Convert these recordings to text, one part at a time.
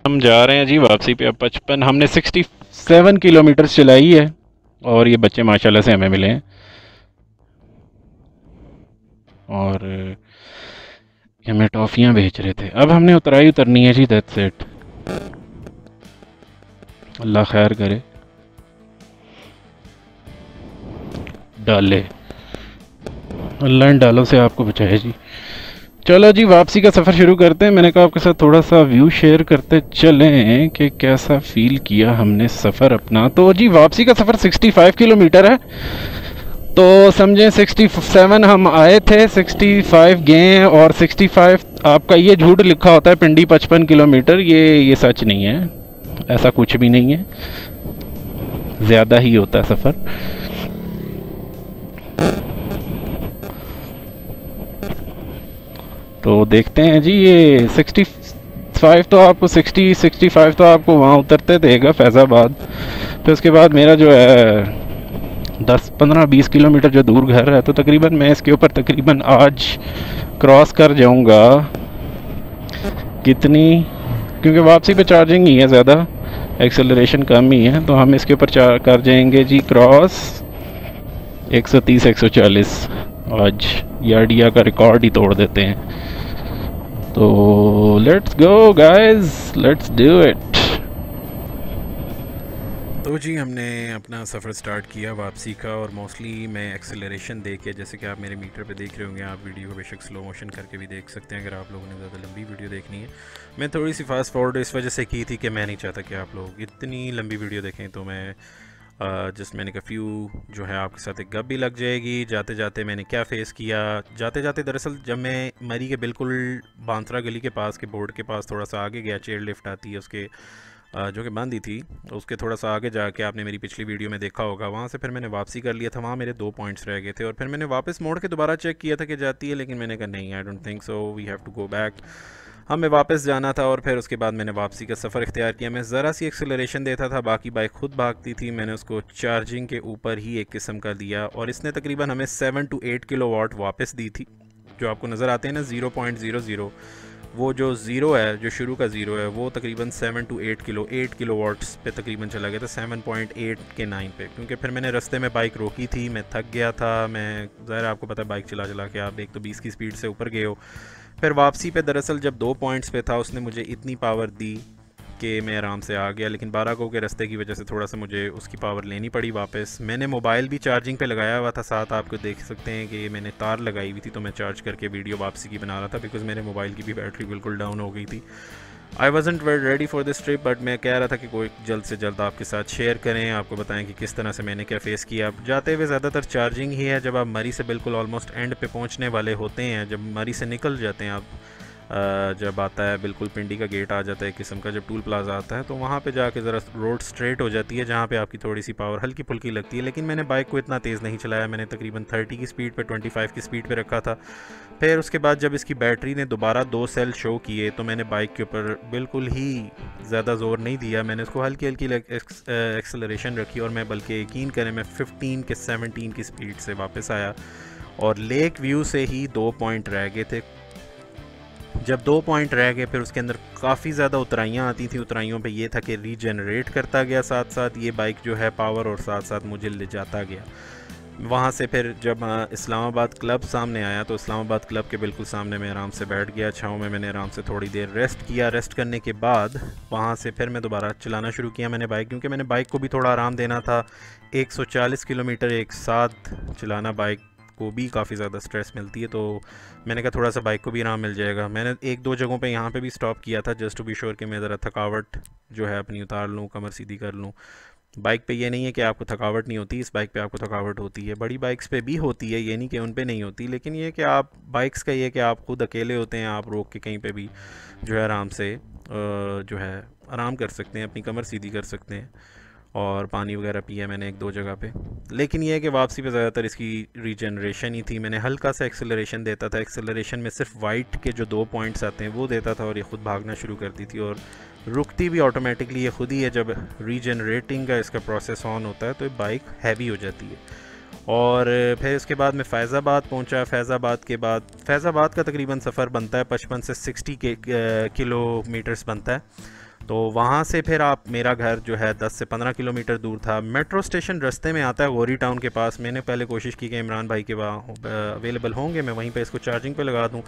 हम जा रहे हैं जी वापसी पे। अब 55 हमने 67 किलोमीटर चलाई है और ये बच्चे माशाल्लाह से हमें मिले हैं। और ये हमें टॉफ़ियाँ बेच रहे थे। अब हमने उतराई उतरनी है जी, दैट्स इट। अल्लाह खैर करे। डाले, अल्लाह इन डालों से आपको बचाए जी। चलो जी वापसी का सफ़र शुरू करते हैं। मैंने कहा आपके साथ थोड़ा सा व्यू शेयर करते चलें कि कैसा फ़ील किया हमने सफ़र अपना। तो जी वापसी का सफ़र 65 किलोमीटर है। तो समझें 67 हम आए थे, 65 गए हैं। और 65 आपका ये झूठ लिखा होता है पिंडी 55 किलोमीटर, ये सच नहीं है। ऐसा कुछ भी नहीं है, ज़्यादा ही होता है सफ़र। तो देखते हैं जी। ये 65 तो आपको 65 तो आपको वहाँ उतरते देगा फैज़ाबाद। फिर उसके बाद मेरा जो है 10-15-20 किलोमीटर जो दूर घर है, तो तकरीबन मैं इसके ऊपर तकरीबन आज क्रॉस कर जाऊंगा। कितनी, क्योंकि वापसी पे चार्जिंग ही है ज़्यादा, एक्सेलरेशन कम ही है, तो हम इसके ऊपर कर जाएंगे जी क्रॉस 130-140। आज यार्डिया का रिकॉर्ड ही तोड़ देते हैं। तो let's go guys, let's do it. तो जी हमने अपना सफ़र स्टार्ट किया वापसी का। और मोस्टली मैं एक्सेलरेशन दे के, जैसे कि आप मेरे मीटर पे देख रहे होंगे, आप वीडियो को बेशक स्लो मोशन करके भी देख सकते हैं अगर आप लोगों ने ज़्यादा लंबी वीडियो देखनी है। मैं थोड़ी सी फास्ट फॉरवर्ड इस वजह से की थी कि मैं नहीं चाहता कि आप लोग इतनी लंबी वीडियो देखें। तो मैं जस्ट मैंने कहा फ्यू जो है आपके साथ एक गप भी लग जाएगी। जाते जाते मैंने क्या फ़ेस किया, जाते जाते दरअसल जब मैं मरी के बिल्कुल बांसरा गली के पास के बोर्ड के पास थोड़ा सा आगे गया, चेयर लिफ्ट आती है उसके जो कि बंद ही थी, उसके थोड़ा सा आगे जाके आपने मेरी पिछली वीडियो में देखा होगा, वहाँ से फिर मैंने वापसी कर लिया था। वहाँ मेरे 2 पॉइंट्स रह गए थे और फिर मैंने वापस मोड़ के दोबारा चेक किया था कि जाती है, लेकिन मैंने कहा नहीं, I don't think so, we have to go back. हमें वापस जाना था। और फिर उसके बाद मैंने वापसी का सफ़र इख्तियार किया। मैं ज़रा सी एक्सेलरेशन देता था, बाकी बाइक खुद भागती थी। मैंने उसको चार्जिंग के ऊपर ही एक किस्म का दिया और इसने तकरीबन हमें 7 to 8 किलोवाट वापस दी थी। जो आपको नज़र आते हैं ना 0.00, वो जो ज़ीरो है, जो शुरू का ज़ीरो है, वो तकरीबन 7 to 8 किलोवाट्स पे तकरीबन चला गया था, 7.8 के 9 पे। क्योंकि फिर मैंने रास्ते में बाइक रोकी थी, मैं थक गया था। मैं ज़ाहिर आपको पता है बाइक चला चला के आप एक तो 20 की स्पीड से ऊपर गए हो। फिर वापसी पे दरअसल जब 2 पॉइंट्स पे था, उसने मुझे इतनी पावर दी कि मैं आराम से आ गया। लेकिन 12 को के रास्ते की वजह से थोड़ा सा मुझे उसकी पावर लेनी पड़ी वापस। मैंने मोबाइल भी चार्जिंग पे लगाया हुआ था साथ, आपको देख सकते हैं कि मैंने तार लगाई हुई थी, तो मैं चार्ज करके वीडियो वापसी की बना रहा था बिकॉज़ मेरे मोबाइल की भी बैटरी बिल्कुल डाउन हो गई थी। I wasn't very ready for this trip, but मैं कह रहा था कि कोई जल्द से जल्द आपके साथ शेयर करें, आपको बताएं कि किस तरह से मैंने क्या फ़ेस किया। जाते हुए ज़्यादातर चार्जिंग ही है। जब आप मरी से बिल्कुल ऑलमोस्ट एंड पे पहुंचने वाले होते हैं, जब मरी से निकल जाते हैं आप, जब आता है बिल्कुल पिंडी का गेट आ जाता है एक किस्म का, जब टूल प्लाजा आता है, तो वहाँ पे जाके ज़रा रोड स्ट्रेट हो जाती है, जहाँ पे आपकी थोड़ी सी पावर हल्की फुल्की लगती है। लेकिन मैंने बाइक को इतना तेज़ नहीं चलाया, मैंने तकरीबन 30 की स्पीड पे, 25 की स्पीड पे रखा था। फिर उसके बाद जब इसकी बैटरी ने दोबारा 2 सेल शो किए, तो मैंने बाइक के ऊपर बिल्कुल ही ज़्यादा ज़ोर नहीं दिया। मैंने उसको हल्की हल्की एक्सेलरेशन रखी और मैं, बल्कि यकीन करें, मैं 15 के 17 की स्पीड से वापस आया। और लेक व्यू से ही 2 पॉइंट रह गए थे। जब 2 पॉइंट रह गए, फिर उसके अंदर काफ़ी ज़्यादा उतराइयाँ आती थी। उतराइयों पे ये था कि रीजनरेट करता गया साथ साथ ये बाइक जो है पावर, और साथ साथ मुझे ले जाता गया। वहाँ से फिर जब इस्लामाबाद क्लब सामने आया, तो इस्लामाबाद क्लब के बिल्कुल सामने मैं आराम से बैठ गया छाँव में। मैंने आराम से थोड़ी देर रेस्ट किया। रेस्ट करने के बाद वहाँ से फिर मैं दोबारा चलाना शुरू किया मैंने बाइक, क्योंकि मैंने बाइक को भी थोड़ा आराम देना था। 140 किलोमीटर एक साथ चलाना बाइक को भी काफ़ी ज़्यादा स्ट्रेस मिलती है, तो मैंने कहा थोड़ा सा बाइक को भी आराम मिल जाएगा। मैंने 1-2 जगहों पे यहाँ पे भी स्टॉप किया था, जस्ट टू बी श्योर कि मैं ज़रा थकावट जो है अपनी उतार लूँ, कमर सीधी कर लूँ। बाइक पे ये नहीं है कि आपको थकावट नहीं होती, इस बाइक पे आपको थकावट होती है। बड़ी बाइक्स पे भी होती है, ये नहीं कि उन पे नहीं होती, लेकिन ये कि आप बाइक्स का ये कि आप खुद अकेले होते हैं, आप रोक के कहीं पे भी जो है आराम से जो है आराम कर सकते हैं, अपनी कमर सीधी कर सकते हैं। और पानी वगैरह पिया मैंने 1-2 जगह पे। लेकिन यह है कि वापसी पे ज़्यादातर इसकी रीजनरेशन ही थी। मैंने हल्का सा एक्सेलरेशन देता था, एक्सेलरेशन में सिर्फ वाइट के जो 2 पॉइंट्स आते हैं वो देता था, और ये ख़ुद भागना शुरू करती थी और रुकती भी ऑटोमेटिकली ये खुद ही है। जब रीजनरेटिंग का इसका प्रोसेस ऑन होता है तो बाइक हैवी हो जाती है। और फिर उसके बाद मैं फैज़ाबाद पहुंचा। फैज़ाबाद का तकरीबन सफ़र बनता है 55 से 60 के किलोमीटर्स बनता है। तो वहाँ से फिर आप, मेरा घर जो है 10 से 15 किलोमीटर दूर था। मेट्रो स्टेशन रास्ते में आता है गोरी टाउन के पास। मैंने पहले कोशिश की कि इमरान भाई के वहाँ अवेलेबल होंगे, मैं वहीं पे इसको चार्जिंग पे लगा दूँ।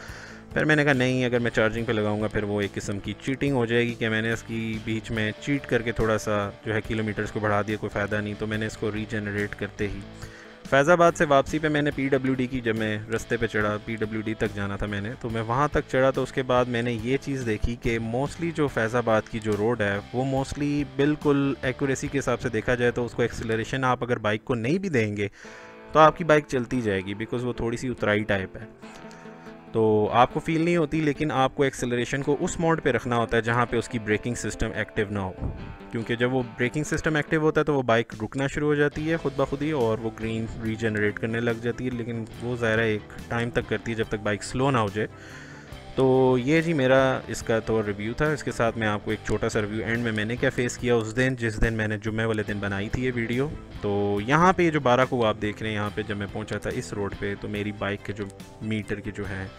फिर मैंने कहा नहीं, अगर मैं चार्जिंग पे लगाऊंगा फिर वो एक किस्म की चीटिंग हो जाएगी कि मैंने इसकी बीच में चीट करके थोड़ा सा जो है किलोमीटर्स को बढ़ा दिया, कोई फ़ायदा नहीं। तो मैंने इसको रीजनरेट करते ही फैज़ाबाद से वापसी पे मैंने PWD की, जब मैं रास्ते पे चढ़ा, PWD तक जाना था मैंने, तो मैं वहाँ तक चढ़ा। तो उसके बाद मैंने ये चीज़ देखी कि मोस्टली जो फैज़ाबाद की जो रोड है वो मोस्टली बिल्कुल एक्यूरेसी के हिसाब से देखा जाए तो उसको एक्सेलरेशन आप अगर बाइक को नहीं भी देंगे तो आपकी बाइक चलती जाएगी, बिकॉज़ वो थोड़ी सी उतराई टाइप है, तो आपको फील नहीं होती। लेकिन आपको एक्सेलरेशन को उस मोड पे रखना होता है जहाँ पे उसकी ब्रेकिंग सिस्टम एक्टिव ना हो, क्योंकि जब वो ब्रेकिंग सिस्टम एक्टिव होता है तो वो बाइक रुकना शुरू हो जाती है खुद ब खुद ही, और वो ग्रीन रीजनरेट करने लग जाती है। लेकिन वो ज़ाहिर है एक टाइम तक करती है जब तक बाइक स्लो ना हो जाए। तो ये जी मेरा इसका तो रिव्यू था। इसके साथ मैं आपको एक छोटा सा रिव्यू एंड में मैंने क्या फ़ेस किया उस दिन, जिस दिन मैंने जुम्मे वाले दिन बनाई थी ये वीडियो। तो यहाँ पे जो 12 को आप देख रहे हैं, यहाँ पे जब मैं पहुँचा था इस रोड पे, तो मेरी बाइक के जो मीटर के जो हैं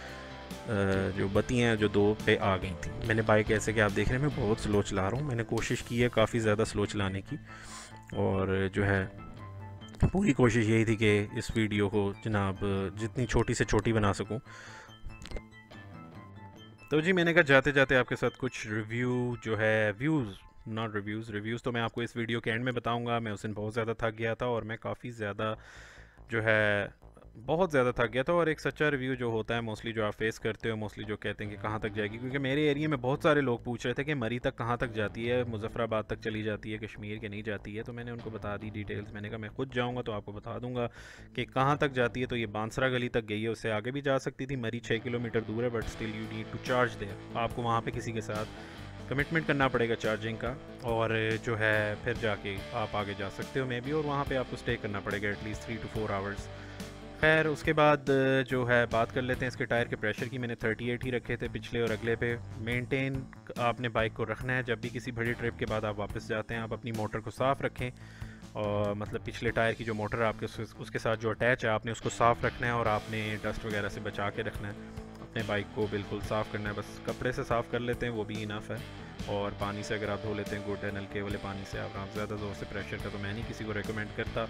जो बत्तियाँ जो 2 पे आ गई थी। मैंने बाइक ऐसे कि आप देख रहे हैं मैं बहुत स्लो चला रहा हूँ, मैंने कोशिश की है काफ़ी ज़्यादा स्लो चलाने की, और जो है पूरी कोशिश यही थी कि इस वीडियो को जनाब जितनी छोटी से छोटी बना सकूँ। तो जी मैंने कहा जाते जाते आपके साथ कुछ रिव्यू जो है, रिव्यूज़ तो मैं आपको इस वीडियो के एंड में बताऊंगा। मैं उस दिन बहुत ज़्यादा थक गया था और मैं काफ़ी ज़्यादा जो है बहुत ज़्यादा थक गया था। और एक सच्चा रिव्यू जो होता है मोस्टली जो आप फेस करते हो, मोस्टली जो कहते हैं कि कहाँ तक जाएगी, क्योंकि मेरे एरिया में बहुत सारे लोग पूछ रहे थे कि मरी तक कहाँ तक जाती है, मुजफ्फराबाद तक चली जाती है कश्मीर के नहीं जाती है। तो मैंने उनको बता दी डिटेल्स। मैंने कहा मैं खुद जाऊँगा तो आपको बता दूँगा कि कहाँ तक जाती है। तो ये बांसरा गली तक गई है, उससे आगे भी जा सकती थी। मरी 6 किलोमीटर दूर है, but still you need to charge there. आपको वहाँ पर किसी के साथ कमिटमेंट करना पड़ेगा चार्जिंग का, और जो है फिर जाके आप आगे जा सकते हो मे भी, और वहाँ पे आपको स्टे करना पड़ेगा एटलीस्ट 3 to 4 आवर्स। खैर उसके बाद जो है बात कर लेते हैं इसके टायर के प्रेशर की। मैंने 38 ही रखे थे पिछले और अगले पे। मेंटेन आपने बाइक को रखना है, जब भी किसी बड़ी ट्रिप के बाद आप वापस जाते हैं आप अपनी मोटर को साफ़ रखें, और मतलब पिछले टायर की जो मोटर है आपके उसके साथ जो अटैच है आपने उसको साफ़ रखना है, और आपने डस्ट वगैरह से बचा के रखना है। अपने बाइक को बिल्कुल साफ़ करना है, बस कपड़े से साफ़ कर लेते हैं वो भी इनफ है, और पानी से अगर आप धो लेते हैं गुड है, नलके वाले पानी से। आप ज़्यादा ज़ोर से प्रेशर का तो मैं नहीं किसी को रेकमेंड करता,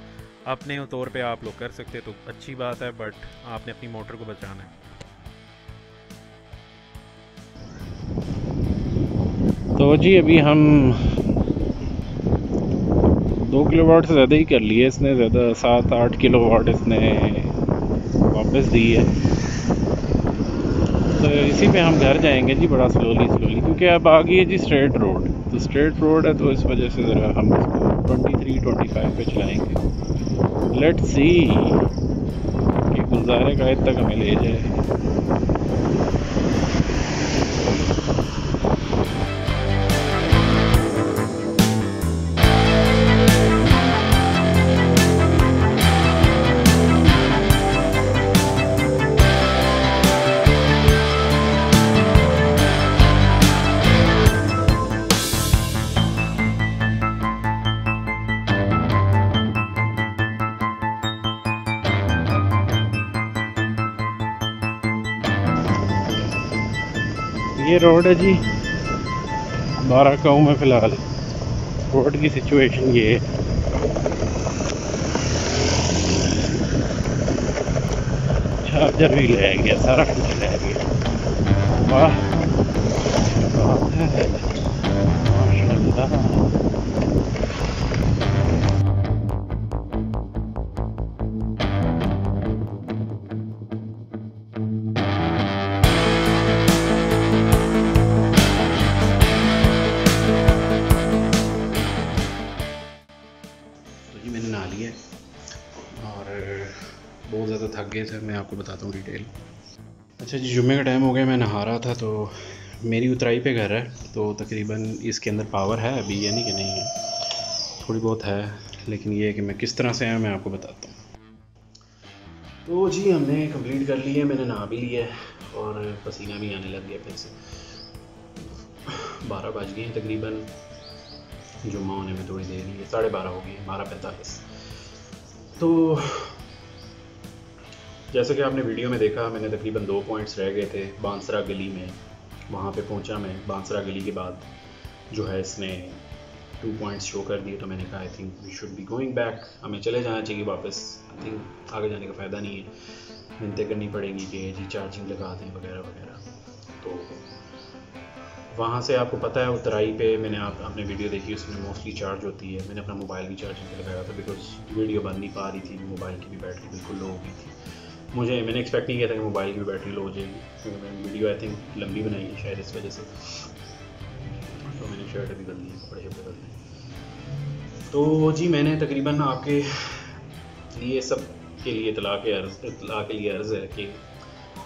अपने तौर पे आप लोग कर सकते हैं तो अच्छी बात है, बट आपने अपनी मोटर को बचाना है। तो जी अभी हम 2 किलोवाट से ज़्यादा ही कर लिए इसने, ज़्यादा 7-8 किलोवाट इसने वापस दी है। तो इसी पे हम घर जाएंगे जी बड़ा स्लोली क्योंकि अब आ गई है जी स्ट्रेट रोड। तो स्ट्रेट रोड है तो इस वजह से ज़रा हम इसको 23-25 पे चलाएंगे। लेट्स सी कि गुलज़ारे कायद तक हमें ले जाए। ये रोड है जी 12 गाँव में। फ़िलहाल रोड की सिचुएशन ये है। चार्जर भी ले गया, सारा कुछ ले गया। वाह बात है, माशाल्लाह। मैंने नहा लिया और बहुत ज़्यादा थक गए थे, मैं आपको बताता हूँ डिटेल। अच्छा जी, जुम्मे का टाइम हो गया, मैं नहा रहा था, तो मेरी उतराई पे घर है, तो तकरीबन इसके अंदर पावर है अभी, यानी कि नहीं है, थोड़ी बहुत है, लेकिन ये है कि मैं किस तरह से आया मैं आपको बताता हूँ। तो जी हमने कंप्लीट कर लिया, मैंने नहा भी लिया और पसीना भी आने लग गया फिर से। 12 बज गए हैं तकरीबन, जुम्मा होने में थोड़ी देर ही है, 12:30 हो गई, 12:45। तो जैसे कि आपने वीडियो में देखा, मैंने तकरीबन 2 पॉइंट्स रह गए थे बांसरा गली में, वहाँ पे पहुँचा मैं बांसरा गली के बाद। जो है इसने 2 पॉइंट्स शो कर दिए। तो मैंने कहा I think we should be going back, हमें चले जाना चाहिए वापस। आई थिंक आगे जाने का फ़ायदा नहीं है, मिन्नतें करनी पड़ेंगी कि जी चार्जिंग लगा दें वगैरह वगैरह। तो वहाँ से आपको पता है उतराई पे मैंने आपने वीडियो देखी, उसमें मोस्टली चार्ज होती है। मैंने अपना मोबाइल भी चार्जिंग पे लगाया था बिकॉज वीडियो बन नहीं पा रही थी, मोबाइल की भी बैटरी बिल्कुल लो हो गई थी। मैंने एक्सपेक्ट नहीं किया था कि मोबाइल की भी बैटरी लो हो जाएगी, क्योंकि मैंने वीडियो आई थिंक लंबी बनाई है शायद इस वजह से। तो मैंने शर्ट भी बदल दी, कपड़े शपड़े बदल दिए। तो जी मैंने तकरीबन आपके लिए सब के लिए इतला के लिए अर्ज़ है कि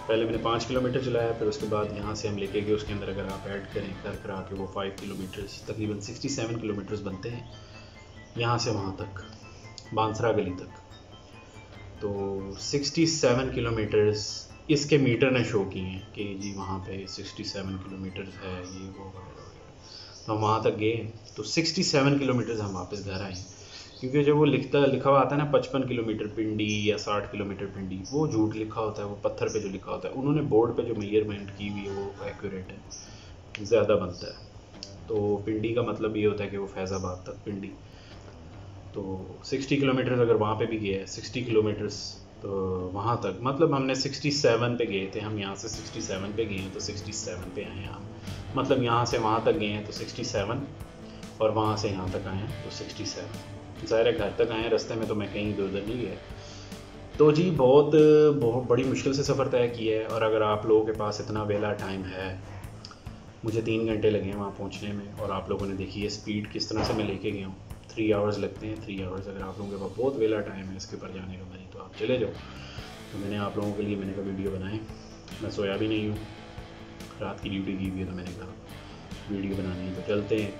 पहले मैंने 5 किलोमीटर चलाया, फिर उसके बाद यहाँ से हम लेके गए, उसके अंदर अगर आप ऐड करें कर करा के वो 5 किलोमीटर्स तकरीबन 67 किलोमीटर्स बनते हैं यहाँ से वहाँ तक, बांसरा गली तक। तो 67 किलोमीटर्स इसके मीटर ने शो किए हैं कि जी वहाँ पे 67 किलोमीटर्स है, ये वो वगैरह। तो हम वहाँ तक गए, तो 67 किलोमीटर्स हम वापस घर आए, क्योंकि जब वो लिखा हुआ आता है ना 55 किलोमीटर पिंडी या 60 किलोमीटर पिंडी, वो झूठ लिखा होता है, वो पत्थर पे जो लिखा होता है। उन्होंने बोर्ड पे जो मेजरमेंट की हुई है वो एक्यूरेट है, ज़्यादा बनता है। तो पिंडी का मतलब ये होता है कि वो फैज़ाबाद तक पिंडी। तो 60 किलोमीटर्स अगर वहाँ पे भी गया है, 60 किलोमीटर्स तो वहाँ तक, मतलब हमने 67 पे गए थे, हम यहाँ से 67 पे गए हैं तो 67 पे आए हैं हम, मतलब यहाँ से वहाँ तक गए हैं तो 67 और वहाँ से यहाँ तक आए हैं तो 67। ज़ाहिर है घर तक आए हैं, रास्ते में तो मैं कहीं इधर उधर नहीं गया। तो जी बहुत बड़ी मुश्किल से सफ़र तय किया है। और अगर आप लोगों के पास इतना वेला टाइम है, मुझे 3 घंटे लगे हैं वहाँ पहुँचने में, और आप लोगों ने देखी है स्पीड किस तरह से मैं लेके गया हूँ। 3 आवर्स लगते हैं, 3 आवर्स। अगर आप लोगों के पास बहुत वेला टाइम है इसके ऊपर जाने का मनी, तो आप चले जाओ। तो मैंने आप लोगों के लिए मैंने कहा वीडियो बनाए, मैं सोया भी नहीं हूँ, रात की ड्यूटी की हुई है, तो मैंने कहा वीडियो बनानी है। तो चलते हैं।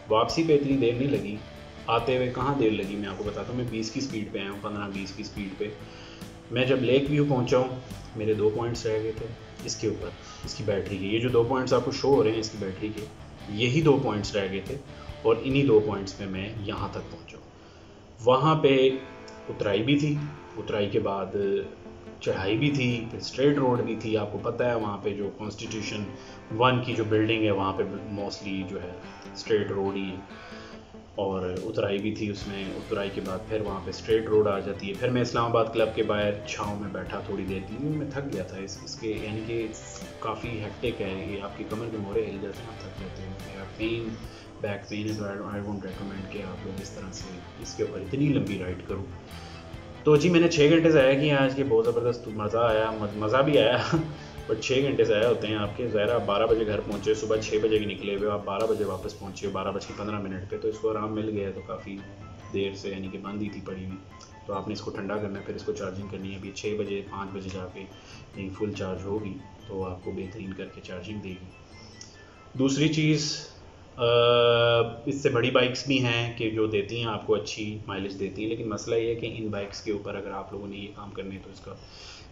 वापसी पे इतनी देर नहीं लगी, आते हुए कहाँ देर लगी मैं आपको बताता हूँ। मैं 20 की स्पीड पे आया हूँ, 15-20 की स्पीड पे। मैं जब लेक व्यू पहुँचा हूँ, मेरे 2 पॉइंट्स रह गए थे इसके ऊपर, इसकी बैटरी के। ये जो 2 पॉइंट्स आपको शो हो रहे हैं इसकी बैटरी के, यही 2 पॉइंट्स रह गए थे, और इन्हीं 2 पॉइंट्स पे मैं यहाँ तक पहुँचा। वहाँ पे उतराई भी थी, उतराई के बाद चढ़ाई भी थी, फिर स्ट्रेट रोड भी थी। आपको पता है वहाँ पे जो कॉन्स्टिट्यूशन 1 की जो बिल्डिंग है वहाँ पे मोस्टली जो है स्ट्रेट रोड ही है, और उतराई भी थी उसमें। उतराई के बाद फिर वहाँ पे स्ट्रेट रोड आ जाती है। फिर मैं इस्लामाबाद क्लब के बाहर छाँव में बैठा थोड़ी देर के लिए, मैं थक गया था इसके, यानी कि काफ़ी हेक्टिक है ये, आपकी कमर के मोड़े हिल जाते हैं, आप थक जाते हैं, मेरा पेन बैक पेन है। तो आई वोंट रेकमेंड कि आप लोग इस तरह से इसके ऊपर इतनी लंबी राइड करो। तो जी मैंने 6 घंटे से आया कि आज के बहुत ज़बरदस्त मज़ा आया, मज़ा भी आया बट 6 घंटे से आया होते हैं आपके। ज़ाहिर आप 12 बजे घर पहुँचे, सुबह 6 बजे के निकले हुए, आप 12 बजे वापस पहुँचे 12:15 पे, तो इसको आराम मिल गया है। तो काफ़ी देर से यानी कि बंद ही थी पड़ी हुई, तो आपने इसको ठंडा करना है, फिर इसको चार्जिंग करनी है। अभी 6 बजे 5 बजे जाके ये फुल चार्ज होगी तो आपको बेहतरीन करके चार्जिंग देगी। दूसरी चीज़, इससे बड़ी बाइक्स भी हैं कि जो देती हैं आपको अच्छी माइलेज देती हैं, लेकिन मसला ये है कि इन बाइक्स के ऊपर अगर आप लोगों ने ये काम करने तो इसका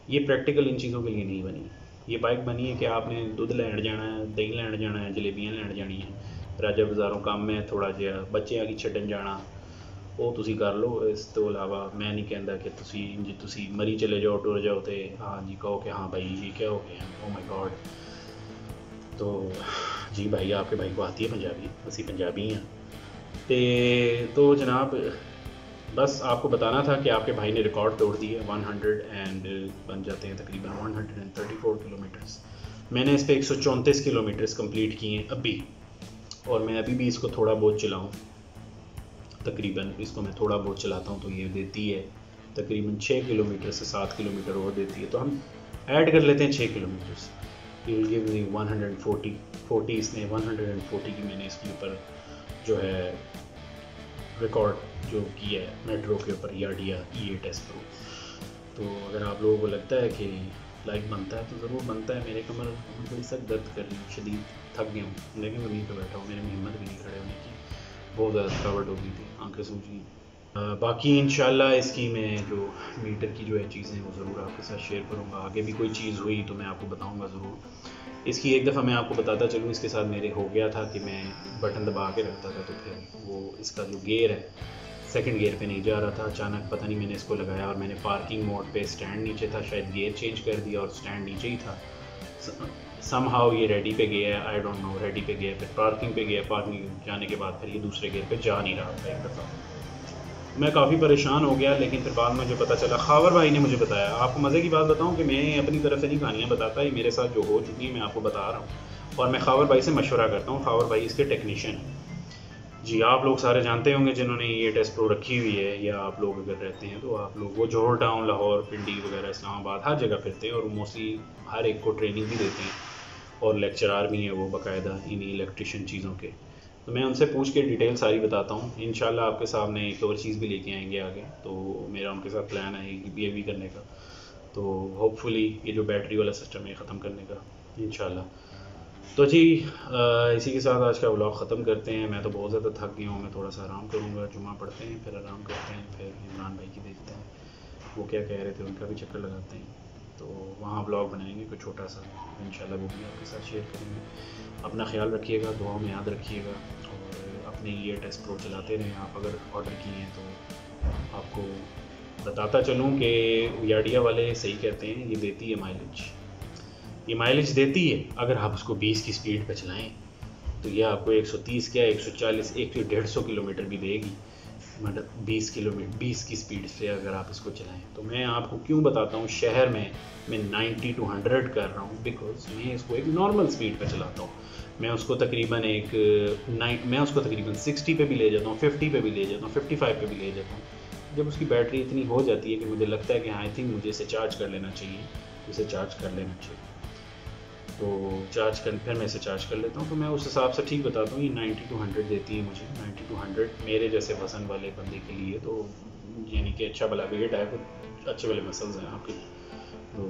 ये प्रैक्टिकल इन चीज़ों के लिए नहीं बनी। ये बाइक बनी है कि आपने दूध लैंड जाना है, दही लैंड जाना है, जलेबियाँ लैंड जानी है, राजा बाज़ारों काम में थोड़ा जिहा बच्चे की छड्डन जाना, वो तुसी कर लो। इस तो अलावा मैं नहीं कहता कि तुसी मरी चले जाओ टुर जाओ तो हाँ जी कहो कि हाँ भाई ये क्या हो गया, ओ माय गॉड। तो जी भाई आपके भाई को आती है पंजाबी, असी पंजाबी हैं। तो जनाब बस आपको बताना था कि आपके भाई ने रिकॉर्ड तोड़ दिया, 100 एंड बन जाते हैं तकरीबन 134 किलोमीटर्स। मैंने इस पर 134 किलोमीटर्स कंप्लीट किए हैं अभी, और मैं अभी भी इसको थोड़ा बहुत चलाऊँ, तकरीबन इसको मैं थोड़ा बहुत चलाता हूँ तो ये देती है तकरीबन 6 किलोमीटर से 7 किलोमीटर और देती है। तो हम ऐड कर लेते हैं 6 किलोमीटर्स, ये गिव मी 140 इसने 140 की मैंने इसके ऊपर जो है रिकॉर्ड जो किया है मेट्रो के ऊपर, यार्डिया E8S प्रो। तो अगर आप लोगों को लगता है कि लाइक बनता है तो ज़रूर बनता है। मेरे कमर बड़ी सख्त दर्द कर रही है, शदीद थक गया हूँ, लेकिन मैं वहीं पर बैठा हूँ, मेरे में हिम्मत भी नहीं खड़े होने की, बहुत ज़्यादा थकावट हो गई थी, आंखें सूजी। बाकी इंशाल्लाह इसकी मैं जो मीटर की जो है चीज़ें वो ज़रूर आपके साथ शेयर करूँगा। आगे भी कोई चीज़ हुई तो मैं आपको बताऊँगा ज़रूर। इसकी एक दफ़ा मैं आपको बताता चलूँ, इसके साथ मेरे हो गया था कि मैं बटन दबा के रखता था तो फिर वो इसका जो गियर है सेकंड गियर पे नहीं जा रहा था। अचानक पता नहीं मैंने इसको लगाया और मैंने पार्किंग मोड पे, स्टैंड नीचे था, शायद गियर चेंज कर दिया और स्टैंड नीचे ही था, समहाउ ये रेडी पे गया है, आई डोंट नो, रेडी पे गया, फिर पार्किंग पे गया, पार्किंग जाने के बाद फिर ये दूसरे गियर पे जा नहीं रहा था एक दफ़ा। मैं काफ़ी परेशान हो गया, लेकिन फिर बाद में मुझे पता चला, खावर भाई ने मुझे बताया। आपको मज़े की बात बताऊं कि मैं अपनी तरफ से नहीं कहानियाँ बताता, ये मेरे साथ जो हो चुकी है मैं आपको बता रहा हूँ, और मैं खावर भाई से मशवरा करता हूँ। खावर भाई इसके टेक्नीशियन हैं जी। आप लोग सारे जानते होंगे जिन्होंने ये टेस्ट प्रो रखी हुई है, या आप लोग अगर रहते हैं तो आप लोग, वो जोहर टाउन, लाहौर, पिंडी वगैरह, इस्लामाबाद, हर जगह फिरते हैं, और वो मोस्टली हर एक को ट्रेनिंग भी देते हैं, और लेक्चरार भी हैं वो बाकायदा इन्हीं इलेक्ट्रिशियन चीज़ों के। तो मैं उनसे पूछ के डिटेल सारी बताता हूँ। इंशाल्लाह आपके सामने एक और चीज़ भी लेके आएंगे आगे, तो मेरा उनके साथ प्लान है ये भी करने का, तो होपफुली ये जो बैटरी वाला सिस्टम है ख़त्म करने का इंशाल्लाह। तो जी इसी के साथ आज का व्लॉग ख़त्म करते हैं। मैं तो बहुत ज़्यादा थक गया हूँ, मैं थोड़ा सा आराम करूँगा, जुमा पढ़ते हैं, फिर आराम करते हैं, फिर इमरान भाई की देखते हैं वो क्या कह रहे थे, उनका भी चक्कर लगाते हैं, तो वहाँ ब्लॉग बनाएंगे कोई छोटा सा, इंशाल्लाह वो भी आपके साथ शेयर करेंगे। अपना ख्याल रखिएगा, दुआओं में याद रखिएगा, और अपने ये टेस्ट प्रो चलाते रहें। आप अगर ऑर्डर किए हैं तो आपको बताता चलूँ कि याडिया वाले सही कहते हैं, ये देती है माइलेज, ये माइलेज देती है। अगर आप उसको 20 की स्पीड पर चलाएँ तो ये आपको 130 क्या 140 150 किलोमीटर भी देगी, मतलब 20 की स्पीड से अगर आप इसको चलाएं। तो मैं आपको क्यों बताता हूँ, शहर में मैं 90 to 100 कर रहा हूँ, बिकॉज मैं इसको एक नॉर्मल स्पीड पर चलाता हूँ। मैं उसको तकरीबन 60 पे भी ले जाता हूँ, 50 पे भी ले जाता हूँ, 55 पे भी ले जाता हूँ। जब उसकी बैटरी इतनी हो जाती है कि मुझे लगता है कि हाँ आई थिंक मुझे इसे चार्ज कर लेना चाहिए, इसे चार्ज कर लेना चाहिए, तो फिर मैं इसे चार्ज कर लेता हूँ। तो मैं उस हिसाब से ठीक बताता हूँ, ये 90 to 100 देती है मुझे, 90 to 100 मेरे जैसे वज़न वाले बंदे के लिए, तो यानी कि अच्छा भला वेट है, कुछ अच्छे वाले मसल्स हैं आपके, तो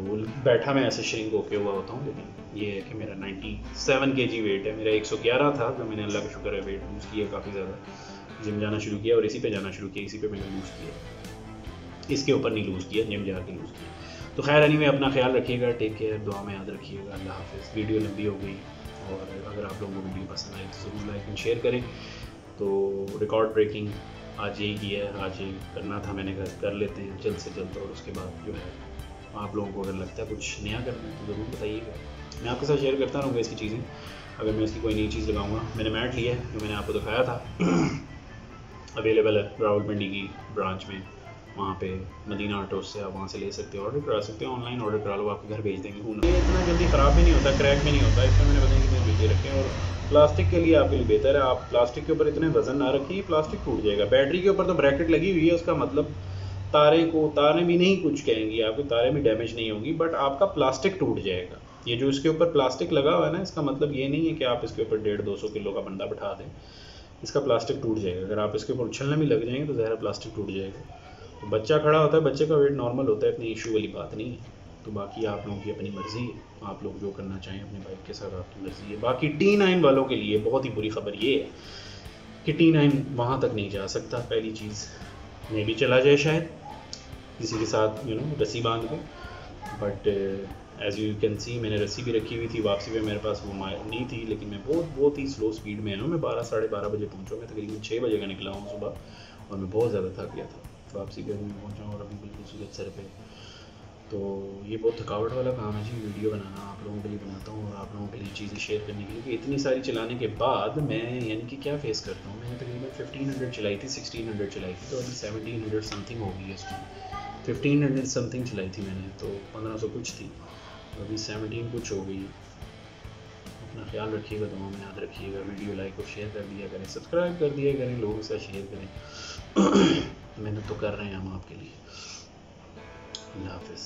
बैठा मैं ऐसे श्रिंक होके हुआ होता हूँ। लेकिन ये है कि मेरा 97 kg वेट है, मेरा 111 था, तो मैंने अल्लाह का शुक्र है वेट लूज़ किया काफ़ी ज़्यादा, जिम जाना शुरू किया और इसी पे जाना शुरू किया, इसी पे मैंने लूज़ किया, इसके ऊपर नहीं लूज़ किया, जिम जाके लूज़ किया। तो खैर एनीवे अपना ख्याल रखिएगा, टेक केयर, दुआ में याद रखिएगा, अल्लाह हाफ़िज़। वीडियो लंबी हो गई, और अगर आप लोगों को वीडियो पसंद आई तो ज़रूर लाइक एंड शेयर करें। तो रिकॉर्ड ब्रेकिंग आज यही किया है, आज ये करना था मैंने, कर लेते हैं जल्द से जल्द, और उसके बाद जो है आप लोगों को अगर लगता है कुछ नया करना है तो ज़रूर बताइएगा, मैं आपके साथ शेयर करता रहूँगा इसकी चीज़ें। अगर मैं इसकी कोई नई चीज़ लगाऊँगा, मैंने मैट लिया है जो मैंने आपको दिखाया था, अवेलेबल है रावलपिंडी की ब्रांच में, वहाँ पे मदीना ऑटोस से आप वहाँ से ले सकते हो, ऑर्डर करा सकते हो, ऑनलाइन ऑर्डर करा लो, आपके घर भेज देंगे। ये इतना जल्दी ख़राब भी नहीं होता, क्रैक भी नहीं होता, इसमें मैंने बताया कितने जूते रखे हैं, और प्लास्टिक के लिए आपके लिए बेहतर है, आप प्लास्टिक के ऊपर इतने वजन ना रखिए, प्लास्टिक टूट जाएगा। बैटरी के ऊपर तो ब्रैकेट लगी हुई है, उसका मतलब तारें भी नहीं कुछ कहेंगी, आपकी तारें भी डैमेज नहीं होगी, बट आपका प्लास्टिक टूट जाएगा। ये जो इसके ऊपर प्लास्टिक लगा हुआ है ना, इसका मतलब ये नहीं है कि आप इसके ऊपर 150-200 किलो का बंदा बैठा दें, इसका प्लास्टिक टूट जाएगा। अगर आप इसके ऊपर उछलने भी लग जाएंगे तो ज़्यादा प्लास्टिक टूट जाएगा। तो बच्चा खड़ा होता है, बच्चे का वेट नॉर्मल होता है, इतनी इशू वाली बात नहीं है। तो बाकी आप लोगों की अपनी मर्ज़ी है, आप लोग जो करना चाहें अपने बाइक के साथ आपकी मर्ज़ी है। बाकी T9 वालों के लिए बहुत ही बुरी खबर ये है कि T9 वहाँ तक नहीं जा सकता। पहली चीज़, मैं भी चला जाए शायद किसी के साथ रस्सी बांध के, but as you can see मैंने रस्सी भी रखी हुई थी, वापसी में मेरे पास वो नहीं थी, लेकिन मैं बहुत ही स्लो स्पीड में मैं 12-12:30 बजे पहुँचा, मैं तकरीबन 6 बजे का निकला हूँ सुबह, और मैं बहुत ज़्यादा थक गया था, वापसी घर में पहुँचा और अभी बिल्कुल सूरज सर पे। तो ये बहुत थकावट वाला काम है जी, वीडियो बनाना आप लोगों के लिए बनाता हूँ, और आप लोगों के लिए चीज़ें शेयर करने के लिए, कि इतनी सारी चलाने के बाद मैं यानी कि क्या फेस करता हूँ। मैंने तकरीबन 1500 चलाई थी, 1600 चलाई थी, तो अभी 1700 समथिंग हो गई है इसकी। 1500 समथिंग चलाई थी मैंने, तो 1500 कुछ थी, तो अभी 17 कुछ हो गई। अपना ख्याल रखिएगा, दुआ में याद रखिएगा, वीडियो लाइक और शेयर कर दिया करें, सब्सक्राइब कर दिया करें, लोगों के साथ शेयर करें। मेहनत तो कर रहे हैं हम आपके लिए। अल्लाह हाफ़िज़।